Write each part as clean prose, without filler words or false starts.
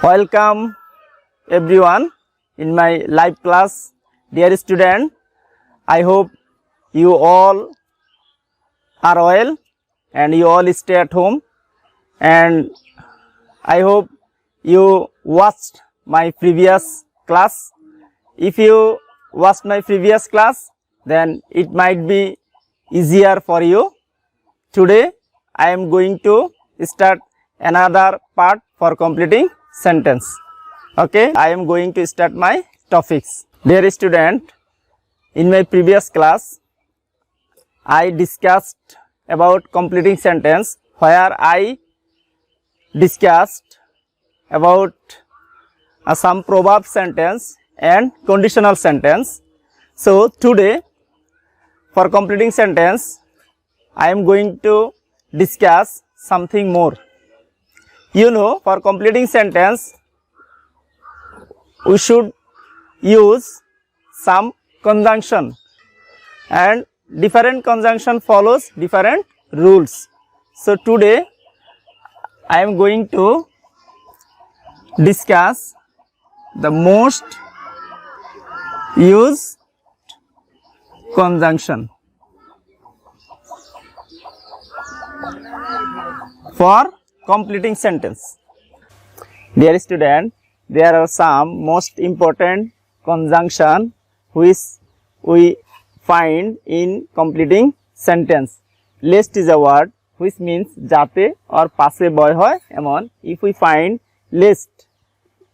Welcome everyone in my live class. Dear student, I hope you all are well and you all stay at home, and I hope you watched my previous class. If you watched my previous class, then it might be easier for you. Today I am going to start another part for completing sentence. Okay, I am going to start my topics. Dear student, in my previous class I discussed about completing sentence, where I discussed about some proverb sentence and conditional sentence. So today for completing sentence I am going to discuss something more. You know, for completing sentence we should use some conjunction, and different conjunction follows different rules. So today I am going to discuss the most used conjunction for completing sentence. Dear student, there are some most important conjunction which we find in completing sentence. Lest is a word which means jate or passe boy hoy emon. If we find list,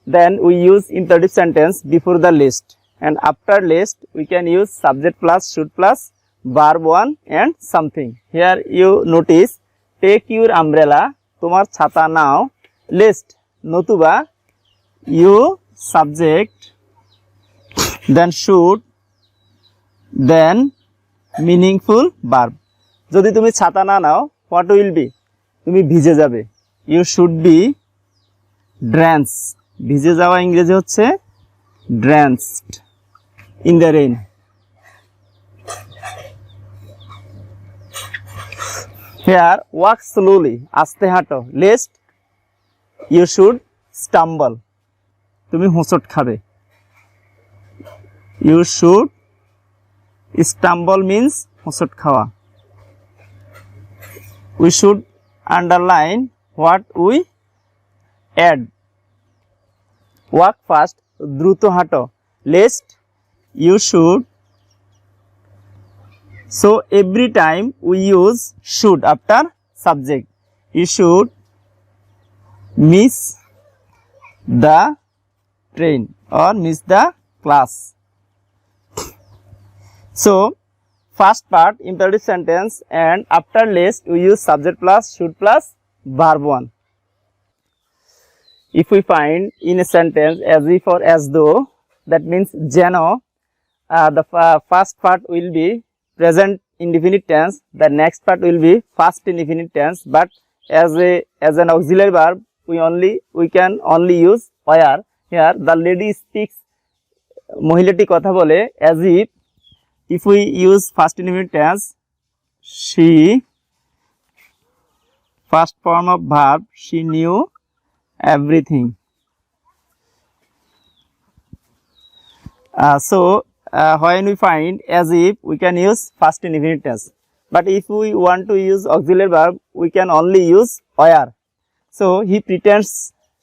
then we use imperative sentence before the list, and after list we can use subject plus should plus verb one and something. Here you notice, take your umbrella, তোমার ছাতা নাও, list নতুবা you subject, then should, then meaningful verb. যদি তুমি ছাতা না নাও, what will be? তুমি ভিজে যাবে. You should be drenched. ভিজে যাওয়া ইংরেজি হচ্ছে drenched in the rain. Here, walk slowly, আস্তে হাঁটো, lest you should stumble. তুমি হোঁচট খাবে. You should stumble means হোঁচট খাওয়া. We should underline what we add. Walk fast, দ্রুত হাঁটো, lest you should. So every time we use should after subject, you should miss the train or miss the class. So first part imperative sentence, and after list we use subject plus should plus verb one. If we find in a sentence as if or as though, that means jeno, the first part will be present indefinite tense, the next part will be past indefinite tense, but as an auxiliary verb we can only use where. Here the lady speaks, মহিলাটি কথা বলে, as if we use past indefinite tense, she, first form of verb, she knew everything. When we find as if, we can use past indefinite tense, but if we want to use auxiliary verb we can only use where. So he pretends,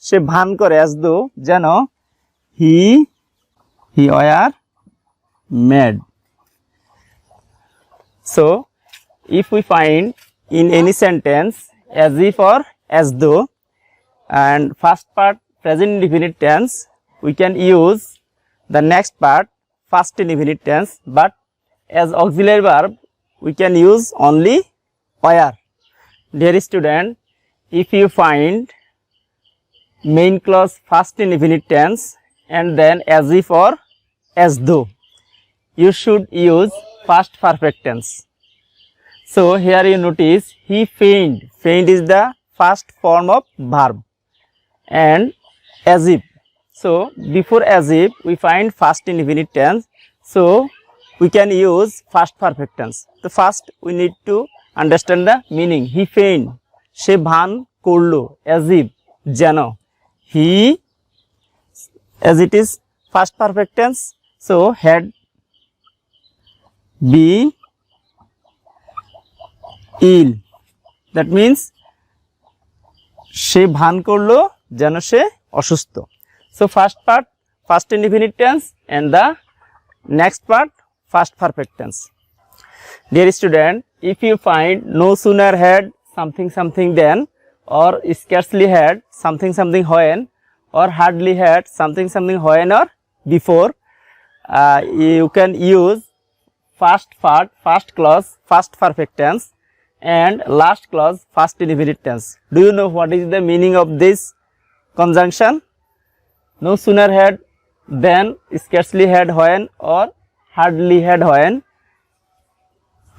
সে ভান করে, as though, যেন he were mad. So if we find in any sentence as if or as though and first part present indefinite tense, we can use the next part past indefinite tense, but as auxiliary verb we can use only where. Dear student, if you find main clause first indefinite tense and then as if or as though, you should use past perfect tense. So here you notice, he feigned. Feigned is the first form of verb, and as if. So before as if we find first indefinite tense, so we can use past perfect tense. So first we need to understand the meaning. He feigned, সে ভান করলো, as if, যেন, he as it is past perfect tense, so had been ill, that means সে ভান করলো যেন সে অসুস্থ. So first part past indefinite tense and the next part past perfect tense. Dear student, if you find no sooner had something something then, or scarcely had something something when, or hardly had something something when or before, you can use first part first clause past perfect tense and last clause past indefinite tense. Do you know what is the meaning of this conjunction? No sooner had then, scarcely had when, or hardly had when.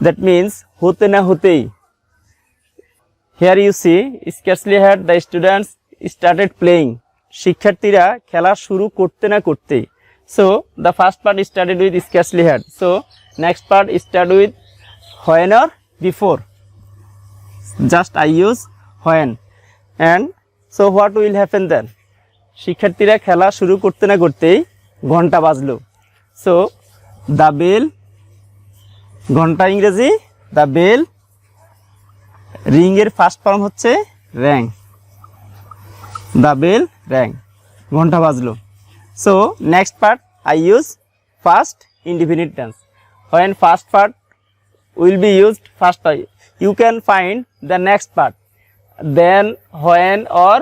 That means hote na hotei. Here you see scarcely had the students started playing. শিক্ষার্থীরা খেলা শুরু করতে না করতেই. So the first part started with scarcely had. So next part start with when or before. Just I use when. And so what will happen then? শিক্ষার্থীরা খেলা শুরু করতে না করতেই ঘন্টা বাজলো. So the bell, ঘন্টা ইংরেজি the bell, রিং এর ফার্স্ট ফর্ম হচ্ছে rang. The bell rang, ঘন্টা বাজলো. So next part I use past indefinite tense. When first part will be used first part, you can find the next part then, when or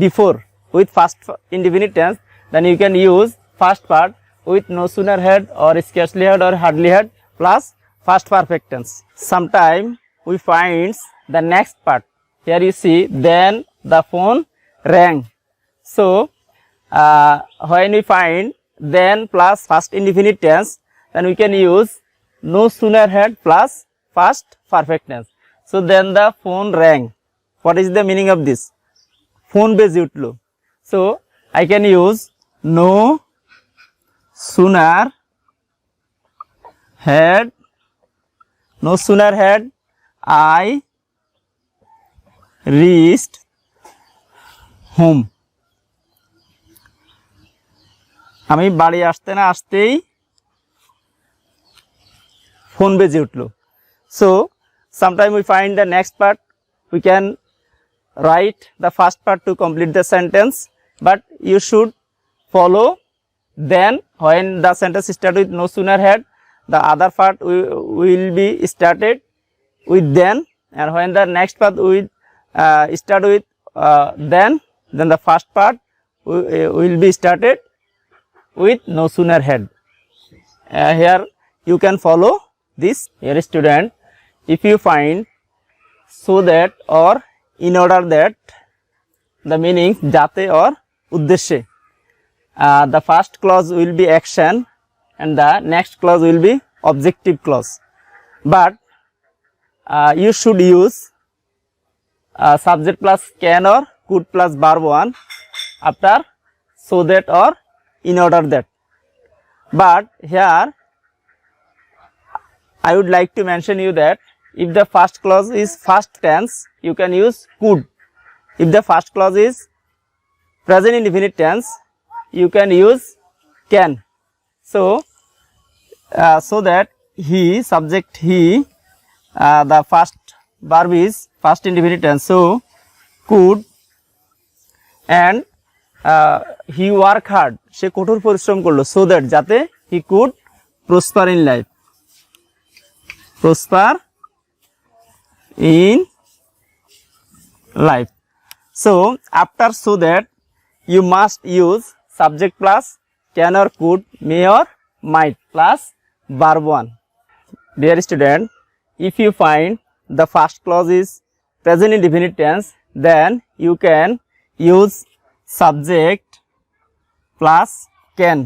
before with first indefinite tense. Then you can use first part with no sooner had or scarcely had or hardly had plus past perfect tense. Sometime we find the next part. Here you see then the phone rang. So when we find then plus past indefinite tense, then we can use no sooner had plus past perfect tense. So then the phone rang. What is the meaning of this? Phone বেজে উঠলো. So I can use no sooner had I reached home. আমি বাড়ি আসতে না আসতেই phone বেজে উঠলো. So sometime we find the next part, we can write the first part to complete the sentence, but you should follow then. When the sentence start with no sooner had, the other part will be started with then, and when the next part will start with then the first part will be started with no sooner had. Here you can follow this. Here student, if you find so that or in order that, the meaning jate or uddeshe, the first clause will be action and the next clause will be objective clause, but you should use subject plus can or could plus verb 1 after so that or in order that. But here I would like to mention you that if the first clause is first tense, you can use could. If the first clause is present indefinite tense, you can use can. So so that he, subject he, the first verb is first indefinite tense, so could, and he work hard, সে কঠোর পরিশ্রম করলো, so that যাতে he could prosper in life. Prosper in life. So after so that, you must use subject plus can or could, may or might plus verb 1. Dear student, if you find the first clause is present indefinite tense, then you can use subject plus can,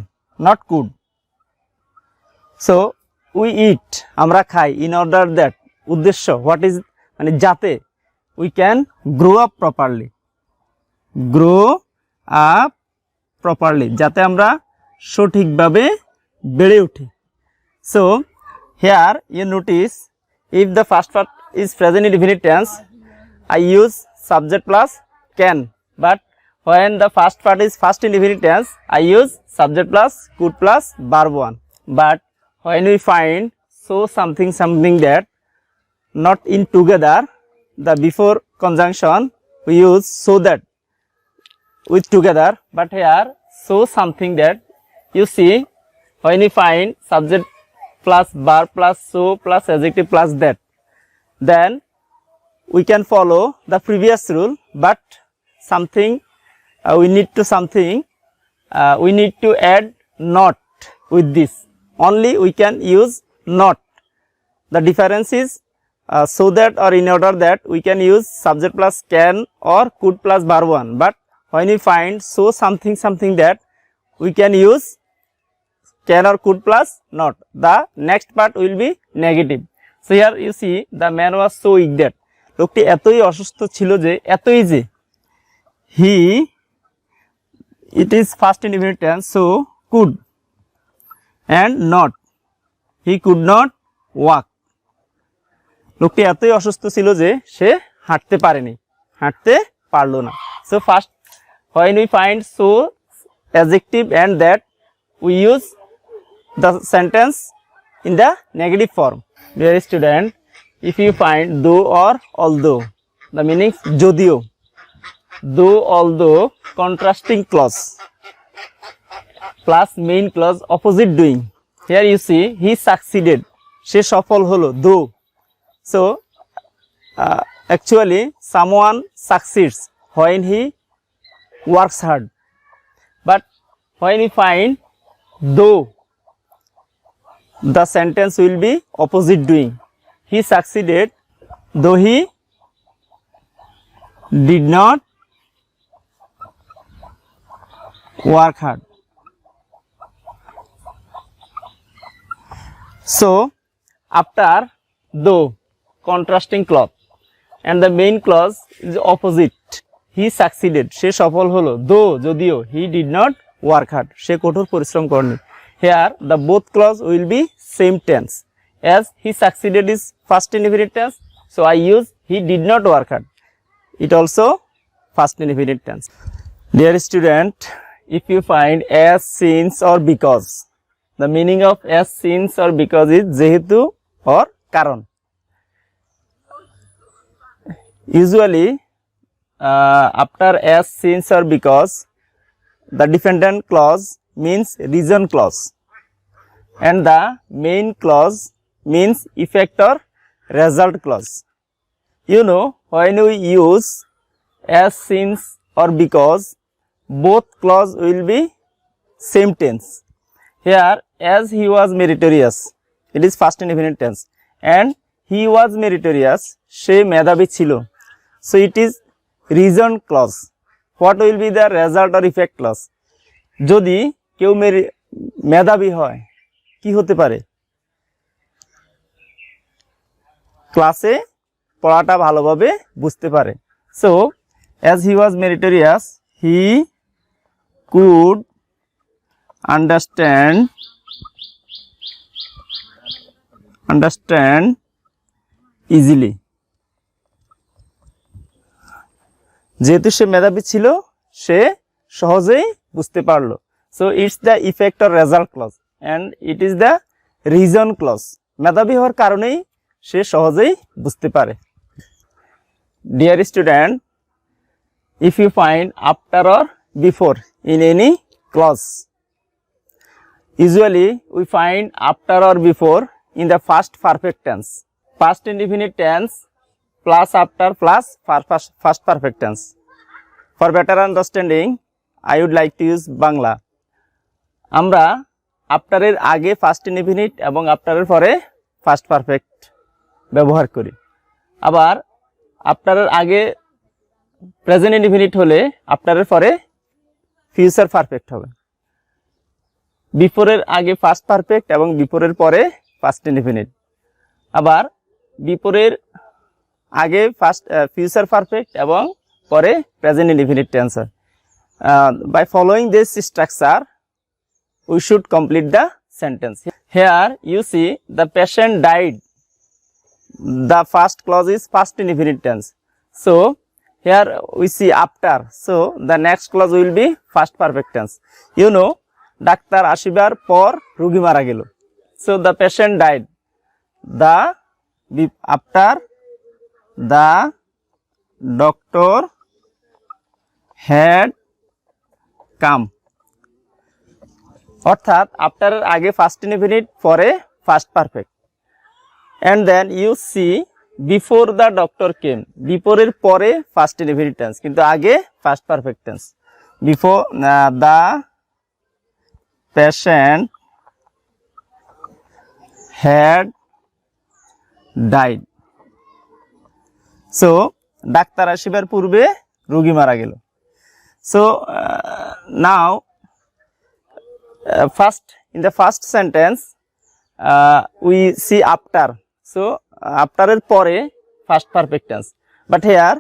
not could. So we eat, আমরা খাই, in order that, উদ্দেশ্য, what is, মানে যাতে we can grow up properly. Grow up properly, যাতে আমরা সঠিকভাবে বেড়ে উঠি. So here you notice, if the first part is present indefinite tense, I use subject plus can, but when the first part is first indefinite tense, I use subject plus could plus verb 1. But when we find so something that not in together, the before conjunction we use so that with together. But here so something that, you see, when we find subject plus verb plus so plus adjective plus that, then we can follow the previous rule, but something we need to add not with this. Only we can use not. The difference is so that or in order that we can use subject plus can or could plus verb 1. But when we find so something that, we can use can or could plus not. The next part will be negative. So here you see the man was so weak that, লোকটি এতই অসুস্থ ছিল যে, এতই যে, he, it is first indefinite tense, so could and not, he could not walk. লোকটি এতই অসুস্থ ছিল যে সে হাঁটতে পারেনি, হাঁটতে পারলো না. So first, when we find so adjective and that, we use the sentence in the negative form. Dear student, if you find though or although, the meaning jodio, though although contrasting clause plus main clause opposite doing. Here you see he succeeded, she সফল হলো, though. So actually someone succeeds when he works hard. But when we find though, the sentence will be opposite doing. He succeeded though he did not work hard. So after though, contrasting clause, and the main clause is opposite. He succeeded, she সফল হলো, though যদিও, he did not work hard, সে কঠোর পরিশ্রম করেনি. Here the both clause will be same tense. As he succeeded is first indefinite tense, so I use he did not work hard. It also first indefinite tense. Dear student, if you find as, since or because, the meaning of as, since or because is যেহেতু or কারণ. Usually after as, since or because, the dependent clause means reason clause and the main clause means effect or result clause. You know, when we use as, since or because, both clause will be same tense. Here as he was meritorious, it is first indefinite tense, and he was meritorious, সে মেধাবী ছিল, so it is reason clause. What will be the result or effect clause? যদি কেউ মেধাবী হয়, কি হতে পারে? ক্লাসে পড়াটা ভালোভাবে বুঝতে পারে. So as he was meritorious, he could understand easily. যেহেতু সে মেধাবী ছিল, সে সহজেই বুঝতে পারলো. So it's the effect or result clause and it is the reason clause. মেধাবী হওয়ার কারণেই সে সহজেই বুঝতে পারে. Dear student, if you find after or before in any clause, usually we find after or before in the first perfect tense, past indefinite tense plus after plus first perfect tense. For better understanding, I would like to use Bangla. আমরা after এর আগে first indefinite এবং after এর পরে first perfect ব্যবহার করি. আবার after এর আগে present indefinite হলে after এর পরে future perfect হবে. before এর আগে first perfect এবং before এর পরে first indefinite. আবার before এর আগে first future perfect এবং পরে present indefinite tense. By following this structure, we should complete the sentence. Here you see the patient died. The first clause is past indefinite tense. So here we see after, so the next clause will be past perfect tense. You know, ডাক্তার আসিবার পর রোগী মারা গেল, so the patient died. The after the doctor had come. অর্থাৎ after এর আগে first indefinite, পরে first perfect. and then you see before the doctor came, before এর পরে ফার্স্ট ইনডিফিনিট টেন্স, কিন্তু আগে first perfect tense. before the patient had died, so ডাক্তার আসিবার পূর্বে রোগী মারা গেল। so now first in the first sentence we see after, so after এর পরে first perfect tense, but here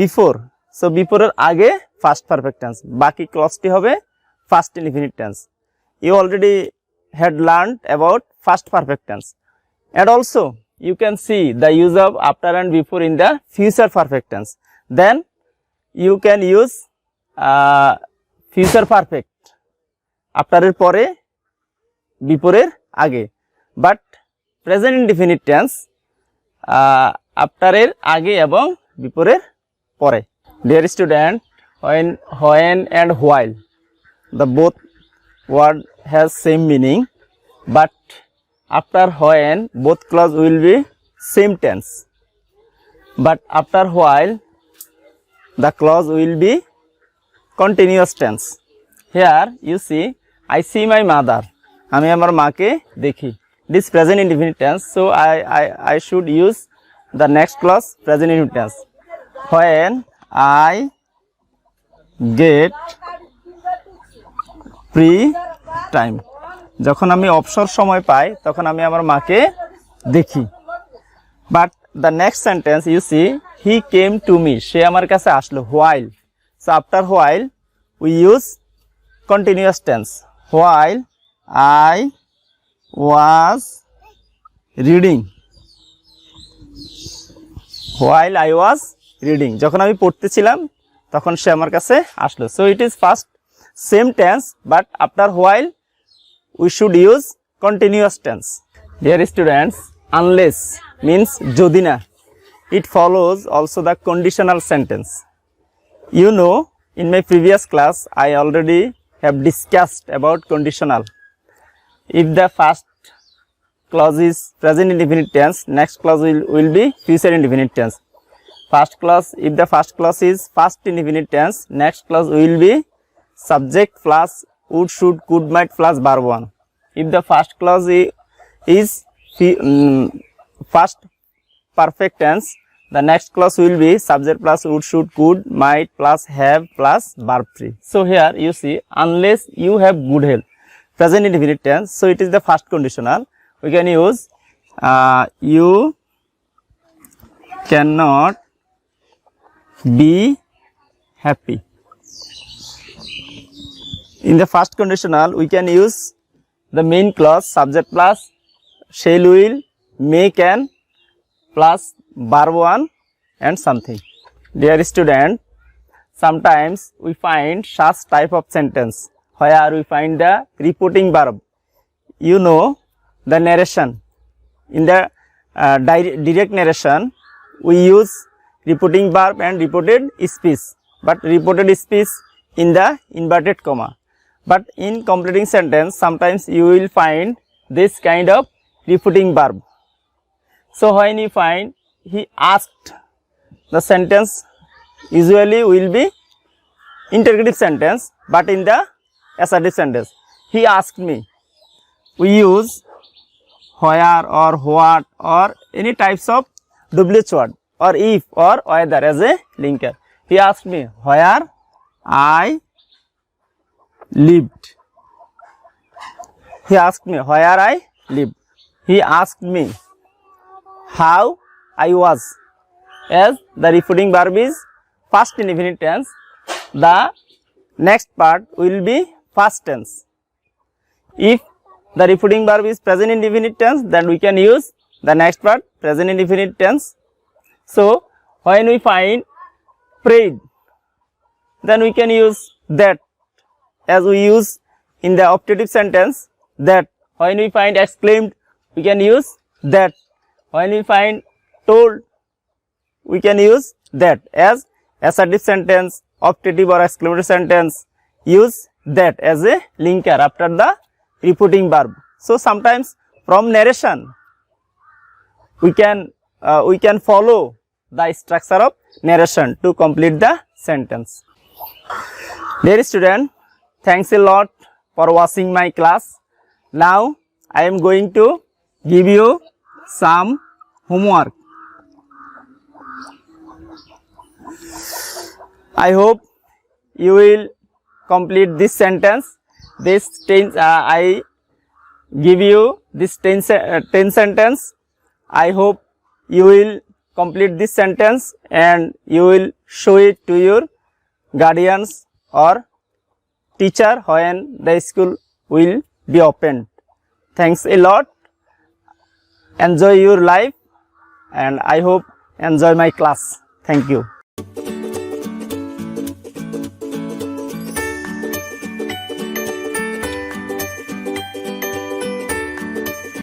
before, so before এর আগে ফার্স্ট পারফেক্ট টেন্স, বাকি ক্লজটি হবে first indefinite tense. you already had learned about first perfect tense, and also you can see the use of after and before in the future perfect tense. Then you can use future perfect after এর পরে before এর আগে, but present indefinite tense after এর আগে এবং before এর পরে। Dear student, when and while, the both word has same meaning, but after when both clause will be same tense, but after while the clause will be continuous tense. Here you see, I see my mother, আমি আমার মাকে দেখি, this present indefinite tense, so I should use the next clause present indefinite tense. when I get free time, যখন আমি অবসর সময় পাই তখন আমি আমার মাকে দেখি। But the next sentence you see, he came to me, সে আমার কাছে আসলো। While, so after while we use continuous tense. While I was reading, while I was reading, যখন আমি পড়তেছিলাম তখন সে আমার কাছে আসলো। So it is first same tense, but after while we should use continuous tense. Dear students, unless means jodi na, it follows also the conditional sentence. You know, in my previous class I already have discussed about conditional. If the first clause is present indefinite tense, next clause will be future indefinite tense. First clause, if the first clause is past indefinite tense, next clause will be subject plus would, should, could, might plus verb 1. If the first clause is first perfect tense, the next clause will be subject plus would, should, could, might plus have plus verb 3. So here you see, unless you have good health, present indefinite tense, so it is the first conditional. We can use you cannot be happy. In the first conditional, we can use the main clause subject plus shall, will, may, can plus verb 1 and something. Dear student, sometimes we find such type of sentence where we find the reporting verb. You know, the narration. In the direct narration, we use reporting verb and reported speech, but reported speech in the inverted comma. But in completing sentence, sometimes you will find this kind of repeating verb. So when you find he asked, the sentence usually will be interrogative sentence, but in the assertive sentence, he asked me. We use where or what or any types of WH word or if or whether as a linker. He asked me where I lived. He asked me where I lived. He asked me how I was. As the repeating verb is past indefinite tense, the next part will be past tense. If the repeating verb is present indefinite tense, then we can use the next part present indefinite tense. So when we find prayed, then we can use that, as we use in the optative sentence that. When we find exclaimed, we can use that. When we find told, we can use that. As assertive sentence, optative or exclamatory sentence, use that as a linker after the repeating verb. So sometimes from narration we can follow the structure of narration to complete the sentence. Dear student, thanks a lot for watching my class. Now I am going to give you some homework. I hope you will complete this sentence. This 10 I give you this 10 sentence. I hope you will complete this sentence and you will show it to your guardians or teacher when the school will be opened. Thanks a lot. Enjoy your life and I hope enjoy my class. Thank you.